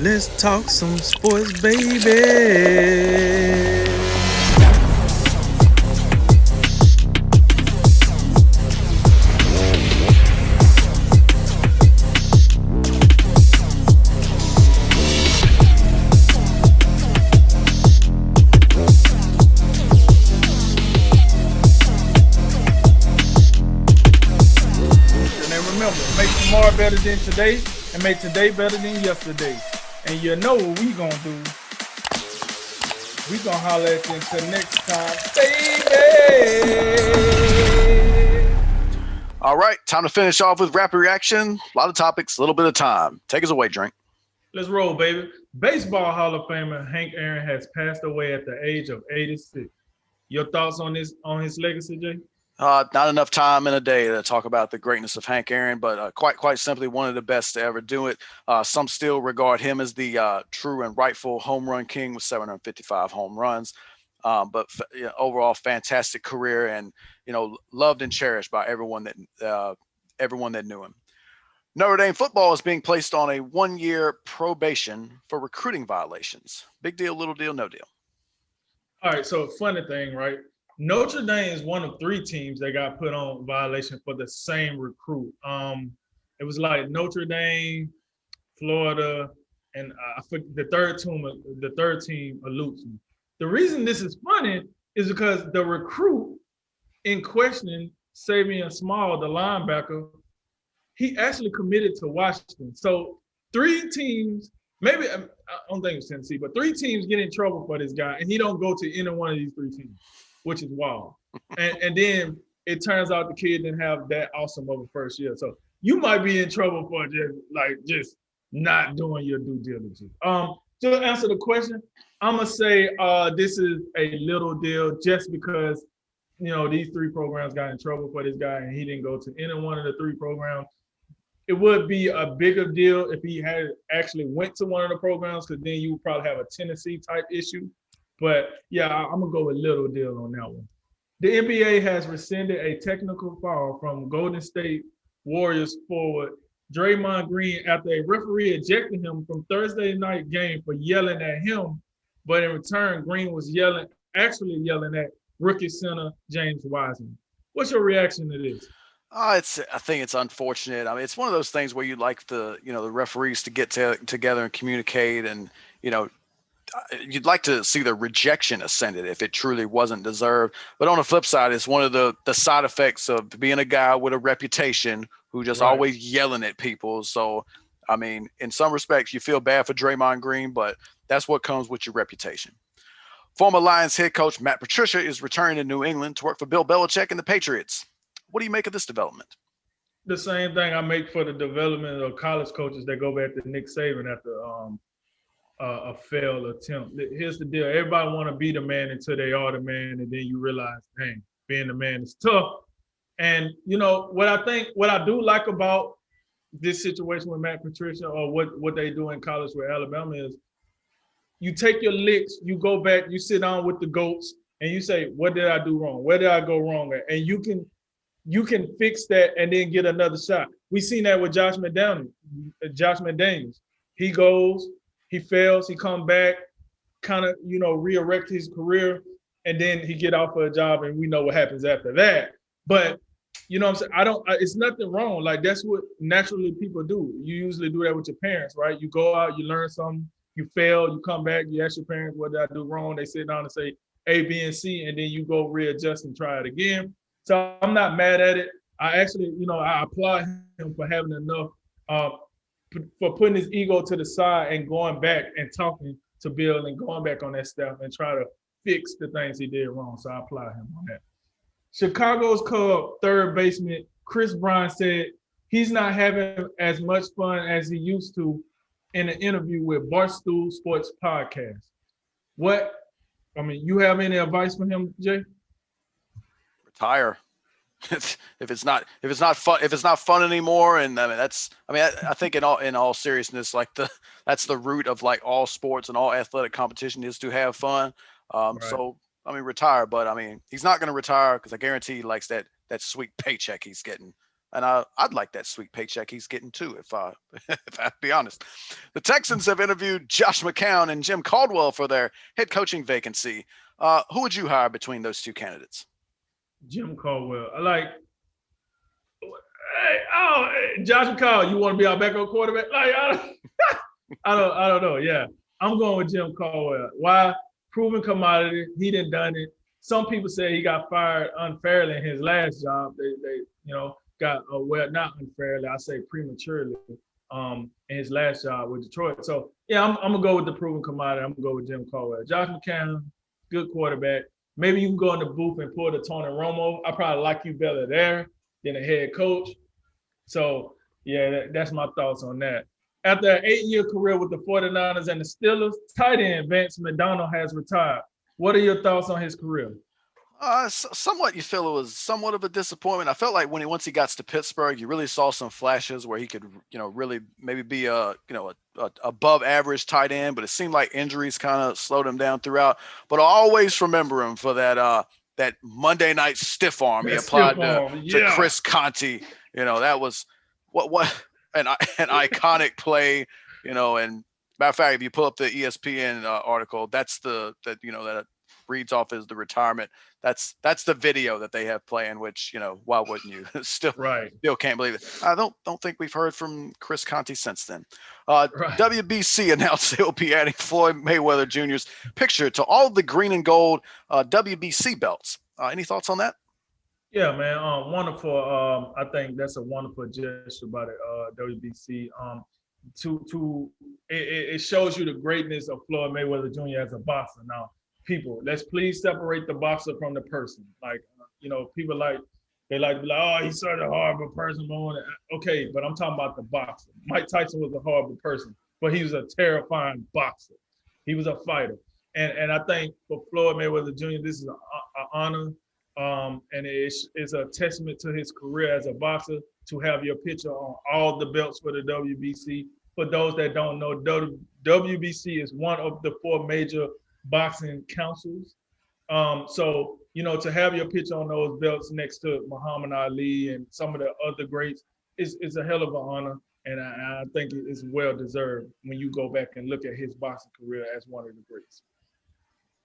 Let's talk some sports, baby. And then remember, make tomorrow better than today and make today better than yesterday. And you know what we gonna do. We gonna holler at you until next time, baby. All right, time to finish off with rapid reaction. A lot of topics, a little bit of time. Take us away, Drink. Let's roll, baby. Baseball Hall of Famer Hank Aaron has passed away at the age of 86. Your thoughts on this on his legacy, Jay? Not enough time in a day to talk about the greatness of Hank Aaron, but quite simply, one of the best to ever do it. Some still regard him as the true and rightful home run king with 755 home runs. Overall, fantastic career, and loved and cherished by everyone that knew him. Notre Dame football is being placed on a 1-year probation for recruiting violations. Big deal, little deal, no deal. All right, so funny thing, right? Notre Dame is one of 3 teams that got put on violation for the same recruit. It was like Notre Dame, Florida, and I forget the third team. The third team eludes me. The reason this is funny is because the recruit in question, Savion Small, the linebacker, he actually committed to Washington. So 3 teams, maybe I don't think it's Tennessee, but 3 teams get in trouble for this guy, and he don't go to any one of these 3 teams, which is wild. And then it turns out the kid didn't have that awesome of a first year. So you might be in trouble for just not doing your due diligence. To answer the question, I'm gonna say this is a little deal just because these 3 programs got in trouble for this guy and he didn't go to any one of the 3 programs. It would be a bigger deal if he had actually went to one of the programs, because then you would probably have a Tennessee type issue. But yeah, I'm gonna go with little deal on that one. The NBA has rescinded a technical foul from Golden State Warriors forward Draymond Green after a referee ejected him from Thursday night game for yelling at him, but in return, Green was actually yelling at rookie center James Wiseman. What's your reaction to this? I think it's unfortunate. I mean, it's one of those things where you'd like the referees to get together and communicate, and you'd like to see the rejection ascended if it truly wasn't deserved. But on the flip side, it's one of the side effects of being a guy with a reputation who just always yelling at people. So, I mean, in some respects, you feel bad for Draymond Green, but that's what comes with your reputation. Former Lions head coach Matt Patricia is returning to New England to work for Bill Belichick and the Patriots. What do you make of this development? The same thing I make for the development of college coaches that go back to Nick Saban after a failed attempt. Here's the deal: everybody want to be the man until they are the man, and then you realize, dang, being the man is tough. And what I do like about this situation with Matt Patricia, or what they do in college with Alabama, is you take your licks, you go back, you sit down with the goats, and you say, what did I do wrong? Where did I go wrong at? And you can fix that and then get another shot. We seen that with Josh McDaniels. He goes, he fails, he come back, kind of, re-erect his career, and then he get out for a job, and we know what happens after that. But what I'm saying? It's nothing wrong. Like, that's what naturally people do. You usually do that with your parents, right? You go out, you learn something, you fail, you come back, you ask your parents, what did I do wrong? They sit down and say A, B, and C, and then you go readjust and try it again. So I'm not mad at it. I actually, I applaud him for having enough, for putting his ego to the side and going back and talking to Bill and going back on that stuff and try to fix the things he did wrong. So I applaud him on that. Chicago's Cub third baseman Chris Bryant said he's not having as much fun as he used to in an interview with Barstool Sports Podcast. You have any advice for him, Jay? Retire. if it's not fun anymore, and I think in all seriousness, that's the root of like all sports and all athletic competition is to have fun. Right. So retire, but he's not going to retire because I guarantee he likes that sweet paycheck he's getting And I'd like that sweet paycheck he's getting too, if I have to be honest. The Texans have interviewed Josh McCown and Jim Caldwell for their head coaching vacancy. Who would you hire between those two candidates? Jim Caldwell. I like. Josh McCown. You want to be our backup quarterback? Like I don't know. Yeah, I'm going with Jim Caldwell. Why? Proven commodity. He done done it. Some people say he got fired unfairly in his last job. They got not unfairly. I say prematurely. In his last job with Detroit. So yeah, I'm gonna go with the proven commodity. I'm gonna go with Jim Caldwell. Josh McCown, good quarterback. Maybe you can go in the booth and pull the Tony Romo. I probably like you better there than a head coach. So yeah, that's my thoughts on that. After an 8-year career with the 49ers and the Steelers, tight end Vance McDonald has retired. What are your thoughts on his career? Somewhat, you feel it was somewhat of a disappointment. I felt like once he got to Pittsburgh, you really saw some flashes where he could, really maybe be a above average tight end, but it seemed like injuries kind of slowed him down throughout. But I always remember him for that Monday night stiff arm he applied to Chris Conte. That was what an iconic play. And matter of fact, if you pull up the ESPN article, that reads off as the retirement. That's the video that they have playing, which, why wouldn't you? Still can't believe it. I don't think we've heard from Chris Conte since then. WBC announced they will be adding Floyd Mayweather Jr.'s picture to all the green and gold WBC belts. Any thoughts on that? Yeah, man. Wonderful. I think that's a wonderful gesture by the WBC. It shows you the greatness of Floyd Mayweather Jr. as a boxer. Now, people, let's please separate the boxer from the person. Like, people they like to be like, oh, he's such a horrible person. Okay, but I'm talking about the boxer. Mike Tyson was a horrible person, but he was a terrifying boxer. He was a fighter. And I think for Floyd Mayweather Jr., this is an honor. And it's a testament to his career as a boxer to have your picture on all the belts for the WBC. For those that don't know, WBC is one of the 4 major boxing councils. So, to have your picture on those belts next to Muhammad Ali and some of the other greats is a hell of an honor. And I think it's well deserved when you go back and look at his boxing career as one of the greats.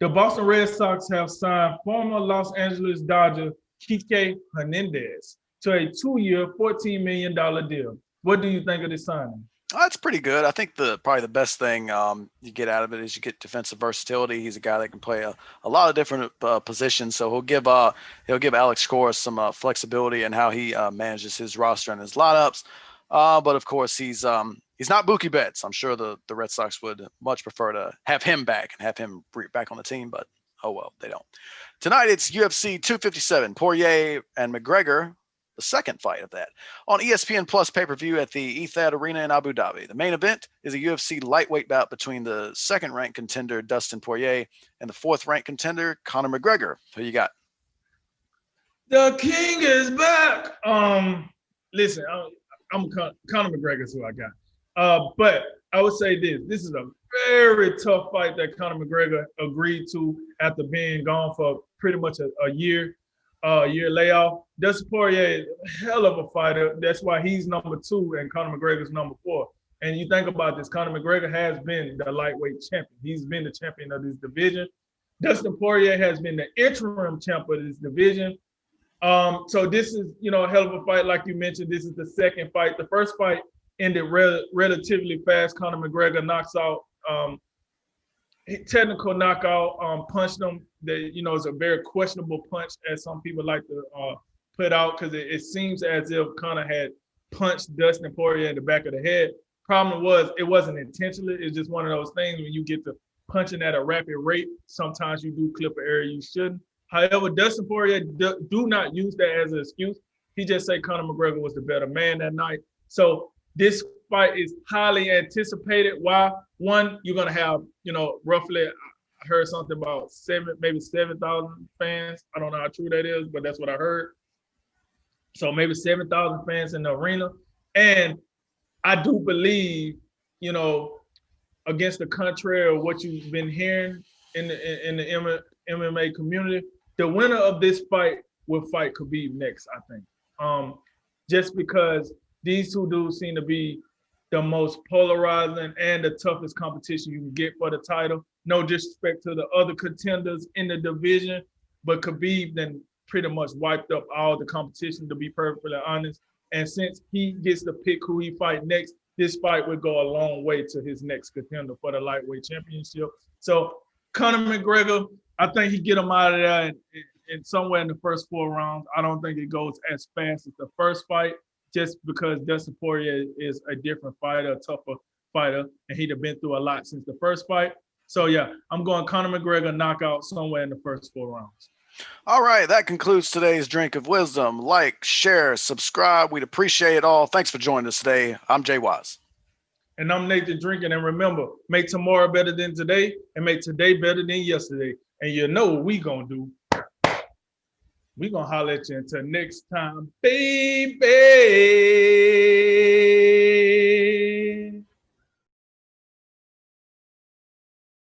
The Boston Red Sox have signed former Los Angeles Dodger Kike Hernandez to a 2-year, $14 million deal. What do you think of this signing? That's pretty good. I think probably the best thing you get out of it is you get defensive versatility. He's a guy that can play a lot of different positions. So he'll give Alex Cora some flexibility in how he manages his roster and his lineups. But of course, he's not Mookie Betts. I'm sure the Red Sox would much prefer to have him back and have him back on the team. But oh well, they don't. Tonight it's UFC 257. Poirier and McGregor. The second fight of that on ESPN Plus pay-per-view at the Etihad Arena in Abu Dhabi. The main event is a UFC lightweight bout between the second-ranked contender Dustin Poirier and the fourth-ranked contender Conor McGregor. Who you got? The king is back. Listen, I'm Conor McGregor's who I got. But I would say this is a very tough fight that Conor McGregor agreed to after being gone for pretty much a year layoff. Dustin Poirier is a hell of a fighter. That's why he's number 2 and Conor McGregor's number 4. And you think about this, Conor McGregor has been the lightweight champion. He's been the champion of this division. Dustin Poirier has been the interim champion of this division. So this is, a hell of a fight. Like you mentioned, this is the second fight. The first fight ended relatively fast. Conor McGregor knocks out technical knockout, punched him. It's a very questionable punch, as some people like to put out, because it seems as if Conor had punched Dustin Poirier in the back of the head. Problem was, it wasn't intentionally. It's just one of those things when you get to punching at a rapid rate, sometimes you do clip an area you shouldn't. However, Dustin Poirier do not use that as an excuse. He just said Conor McGregor was the better man that night. So this fight is highly anticipated. Why? One, you're going to have, roughly, I heard something about 7,000 fans. I don't know how true that is, but that's what I heard. So maybe 7,000 fans in the arena. And I do believe, against the contrary of what you've been hearing in the MMA community, the winner of this fight will fight Khabib next, I think. just because these two dudes seem to be the most polarizing and the toughest competition you can get for the title. No disrespect to the other contenders in the division, but Khabib then pretty much wiped up all the competition, to be perfectly honest. And since he gets to pick who he fight next, this fight would go a long way to his next contender for the lightweight championship. So Conor McGregor, I think he get him out of there in somewhere in the first 4 rounds. I don't think it goes as fast as the first fight, just because Dustin Poirier is a different fighter, a tougher fighter, and he'd have been through a lot since the first fight. So yeah, I'm going Conor McGregor knockout somewhere in the first 4 rounds. All right, that concludes today's Drink of Wisdom. Like, share, subscribe. We'd appreciate it all. Thanks for joining us today. I'm Jay Wise. And I'm Nathan Drinking. And remember, make tomorrow better than today and make today better than yesterday. And you know what we gonna do. We gonna holler at you until next time, baby.